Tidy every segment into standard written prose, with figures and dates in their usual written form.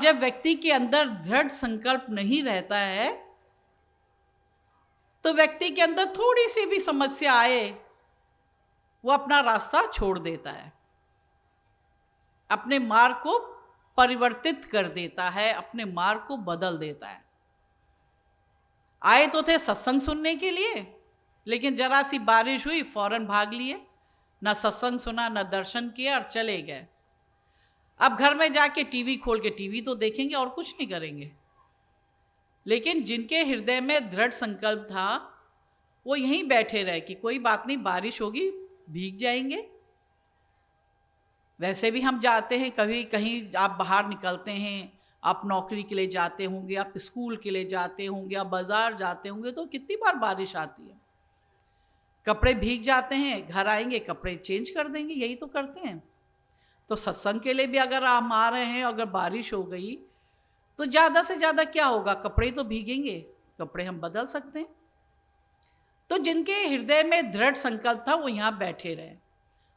जब व्यक्ति के अंदर दृढ़ संकल्प नहीं रहता है तो व्यक्ति के अंदर थोड़ी सी भी समस्या आए वो अपना रास्ता छोड़ देता है, अपने मार्ग को परिवर्तित कर देता है, अपने मार्ग को बदल देता है। आए तो थे सत्संग सुनने के लिए, लेकिन जरा सी बारिश हुई फौरन भाग लिए, ना सत्संग सुना ना दर्शन किया और चले गए। अब घर में जाके टीवी खोल के टीवी तो देखेंगे और कुछ नहीं करेंगे। लेकिन जिनके हृदय में दृढ़ संकल्प था वो यहीं बैठे रहे कि कोई बात नहीं, बारिश होगी, भीग जाएंगे। वैसे भी हम जाते हैं, कभी कहीं आप बाहर निकलते हैं, आप नौकरी के लिए जाते होंगे, आप स्कूल के लिए जाते होंगे, आप बाजार जाते होंगे, तो कितनी बार बारिश आती है, कपड़े भीग जाते हैं, घर आएंगे कपड़े चेंज कर देंगे, यही तो करते हैं। तो सत्संग के लिए भी अगर हम आ रहे हैं, अगर बारिश हो गई तो ज़्यादा से ज़्यादा क्या होगा, कपड़े तो भीगेंगे, कपड़े हम बदल सकते हैं। तो जिनके हृदय में दृढ़ संकल्प था वो यहाँ बैठे रहे,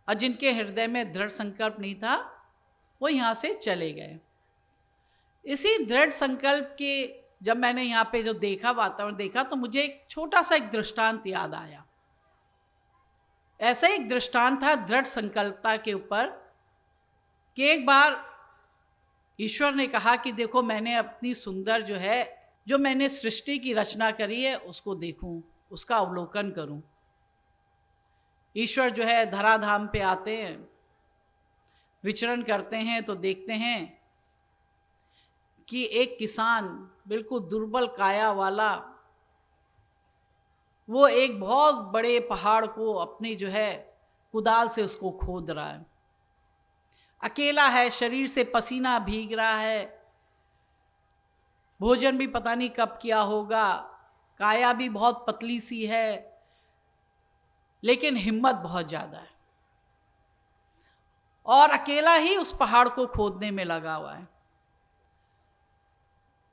और जिनके हृदय में दृढ़ संकल्प नहीं था वो यहाँ से चले गए। इसी दृढ़ संकल्प के जब मैंने यहाँ पे जो देखा, वातावरण देखा, तो मुझे एक छोटा सा एक दृष्टांत याद आया। ऐसा एक दृष्टांत था दृढ़ संकल्पता के ऊपर कि एक बार ईश्वर ने कहा कि देखो मैंने अपनी सुंदर जो मैंने सृष्टि की रचना करी है उसको देखूं, उसका अवलोकन करूं। ईश्वर धराधाम पे आते हैं, विचरण करते हैं, तो देखते हैं कि एक किसान बिल्कुल दुर्बल काया वाला, वो एक बहुत बड़े पहाड़ को अपनी कुदाल से उसको खोद रहा है। अकेला है, शरीर से पसीना भीग रहा है, भोजन भी पता नहीं कब किया होगा, काया भी बहुत पतली सी है, लेकिन हिम्मत बहुत ज़्यादा है, और अकेला ही उस पहाड़ को खोदने में लगा हुआ है।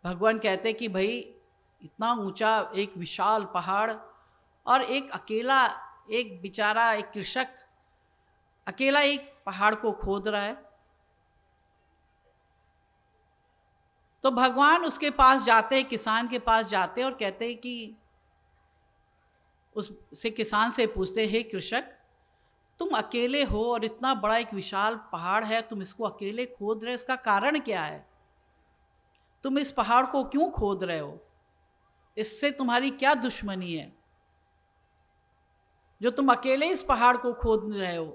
भगवान कहते कि भाई इतना ऊंचा एक विशाल पहाड़, और एक अकेला, एक बेचारा, एक कृषक अकेला एक पहाड़ को खोद रहा है। तो भगवान उसके पास जाते हैं, किसान के पास जाते हैं, और कहते हैं कि उससे, किसान से पूछते हैं, हे कृषक, तुम अकेले हो और इतना बड़ा एक विशाल पहाड़ है, तुम इसको अकेले खोद रहे हो, इसका कारण क्या है? तुम इस पहाड़ को क्यों खोद रहे हो? इससे तुम्हारी क्या दुश्मनी है जो तुम अकेले इस पहाड़ को खोद रहे हो?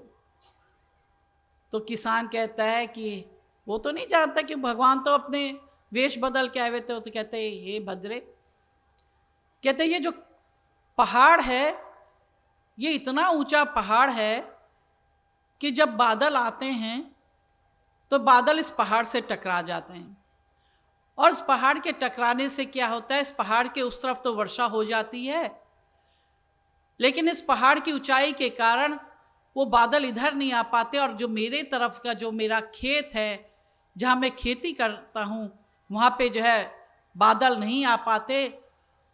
तो किसान कहता है कि वो तो नहीं जानता कि भगवान तो अपने वेश बदल के आए हुए थे। तो कहते हैं, हे भद्रे, कहते ये जो पहाड़ है ये इतना ऊंचा पहाड़ है कि जब बादल आते हैं तो बादल इस पहाड़ से टकरा जाते हैं, और इस पहाड़ के टकराने से क्या होता है, इस पहाड़ के उस तरफ तो वर्षा हो जाती है, लेकिन इस पहाड़ की ऊंचाई के कारण वो बादल इधर नहीं आ पाते, और जो मेरे तरफ का जो मेरा खेत है जहाँ मैं खेती करता हूँ वहाँ पे बादल नहीं आ पाते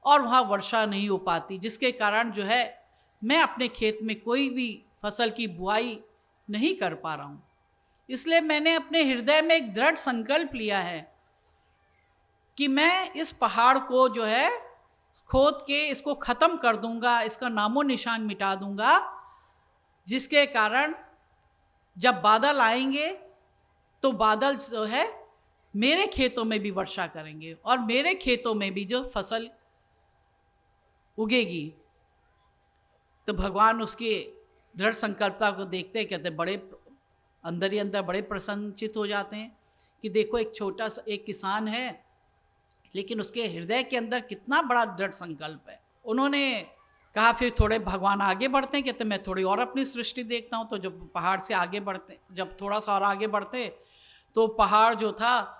और वहाँ वर्षा नहीं हो पाती, जिसके कारण मैं अपने खेत में कोई भी फसल की बुआई नहीं कर पा रहा हूँ। इसलिए मैंने अपने हृदय में एक दृढ़ संकल्प लिया है कि मैं इस पहाड़ को खोद के इसको ख़त्म कर दूंगा, इसका नामो निशान मिटा दूंगा, जिसके कारण जब बादल आएंगे तो बादल मेरे खेतों में भी वर्षा करेंगे और मेरे खेतों में भी जो फसल उगेगी। तो भगवान उसके दृढ़ संकल्पता को देखते हैं, कहते बड़े अंदर ही अंदर बड़े प्रसन्नचित हो जाते हैं कि देखो एक छोटा सा एक किसान है, लेकिन उसके हृदय के अंदर कितना बड़ा दृढ़ संकल्प है। उन्होंने कहा फिर थोड़े भगवान आगे बढ़ते हैं, कहते मैं थोड़ी और अपनी सृष्टि देखता हूँ। तो जब पहाड़ से आगे बढ़ते, जब थोड़ा सा और आगे बढ़ते तो पहाड़ जो था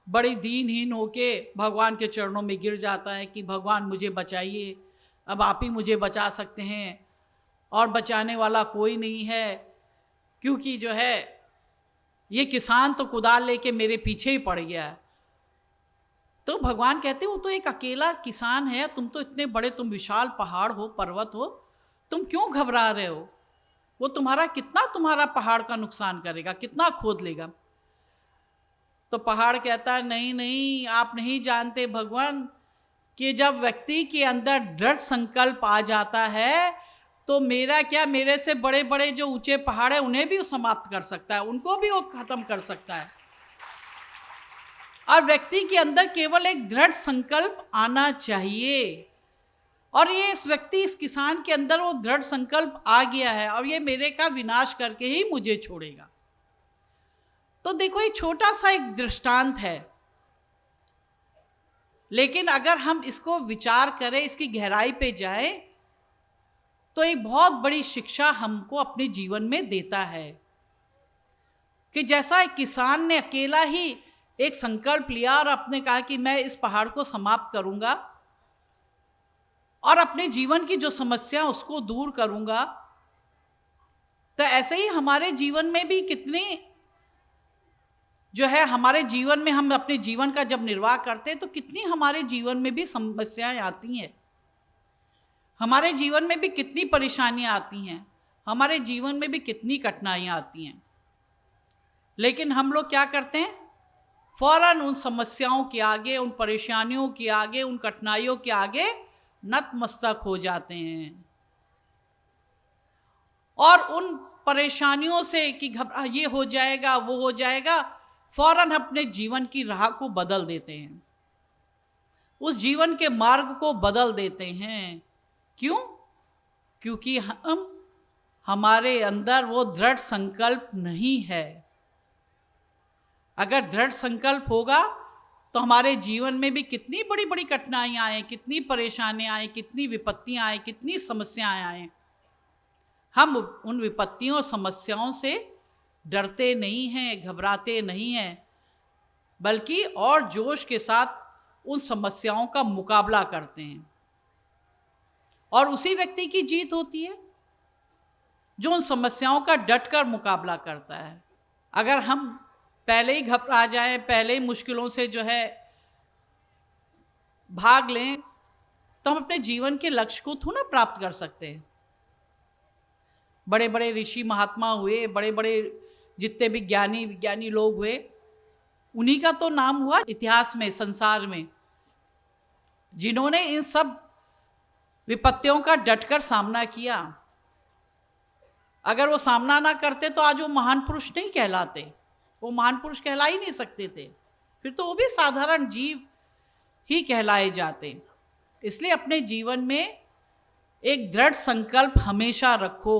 बड़ी दीनहीन होके भगवान के चरणों में गिर जाता है कि भगवान मुझे बचाइए, अब आप ही मुझे बचा सकते हैं और बचाने वाला कोई नहीं है, क्योंकि ये किसान तो कुदाल लेके मेरे पीछे ही पड़ गया है। तो भगवान कहते वो तो एक अकेला किसान है, तुम तो इतने बड़े, तुम विशाल पहाड़ हो, पर्वत हो, तुम क्यों घबरा रहे हो? वो तुम्हारा पहाड़ का नुकसान करेगा, कितना खोद लेगा। तो पहाड़ कहता है नहीं नहीं, आप नहीं जानते भगवान कि जब व्यक्ति के अंदर दृढ़ संकल्प आ जाता है तो मेरा क्या, मेरे से बड़े बड़े जो ऊंचे पहाड़ है उन्हें भी वो समाप्त कर सकता है, उनको भी वो खत्म कर सकता है। और व्यक्ति के अंदर केवल एक दृढ़ संकल्प आना चाहिए, और ये इस व्यक्ति, इस किसान के अंदर वो दृढ़ संकल्प आ गया है और ये मेरे का विनाश करके ही मुझे छोड़ेगा। तो देखो ये छोटा सा एक दृष्टांत है, लेकिन अगर हम इसको विचार करें, इसकी गहराई पे जाएं, तो एक बहुत बड़ी शिक्षा हमको अपने जीवन में देता है कि जैसा एक किसान ने अकेला ही एक संकल्प लिया और अपने कहा कि मैं इस पहाड़ को समाप्त करूंगा और अपने जीवन की जो समस्या उसको दूर करूंगा, तो ऐसे ही हमारे जीवन में भी कितनी जो है, हमारे जीवन में हम अपने जीवन का जब निर्वाह करते हैं तो कितनी हमारे जीवन में भी समस्याएं आती हैं, हमारे जीवन में भी कितनी परेशानियां आती हैं, हमारे जीवन में भी कितनी कठिनाइयां आती हैं। लेकिन हम लोग क्या करते हैं, फौरन उन समस्याओं के आगे, उन परेशानियों के आगे, उन कठिनाइयों के आगे नतमस्तक हो जाते हैं और उन परेशानियों से कि घबरा, ये हो जाएगा वो हो जाएगा, फौरन अपने जीवन की राह को बदल देते हैं, उस जीवन के मार्ग को बदल देते हैं। क्यों? क्योंकि हमारे अंदर वो दृढ़ संकल्प नहीं है। अगर दृढ़ संकल्प होगा तो हमारे जीवन में भी कितनी बड़ी बड़ी कठिनाइयां आए, कितनी परेशानियां आए, कितनी विपत्तियां आए, कितनी समस्याएं आए, हम उन विपत्तियों समस्याओं से डरते नहीं हैं, घबराते नहीं हैं, बल्कि और जोश के साथ उन समस्याओं का मुकाबला करते हैं। और उसी व्यक्ति की जीत होती है जो उन समस्याओं का डटकर मुकाबला करता है। अगर हम पहले ही घबरा जाएं, पहले ही मुश्किलों से जो है भाग लें, तो हम अपने जीवन के लक्ष्य को थोड़ा ना प्राप्त कर सकते हैं। बड़े बड़े ऋषि महात्मा हुए, बड़े बड़े जितने भी ज्ञानी विज्ञानी लोग हुए, उन्हीं का तो नाम हुआ इतिहास में, संसार में, जिन्होंने इन सब विपत्तियों का डटकर सामना किया। अगर वो सामना ना करते तो आज वो महान पुरुष नहीं कहलाते, वो महान पुरुष कहला ही नहीं सकते थे, फिर तो वो भी साधारण जीव ही कहलाए जाते। इसलिए अपने जीवन में एक दृढ़ संकल्प हमेशा रखो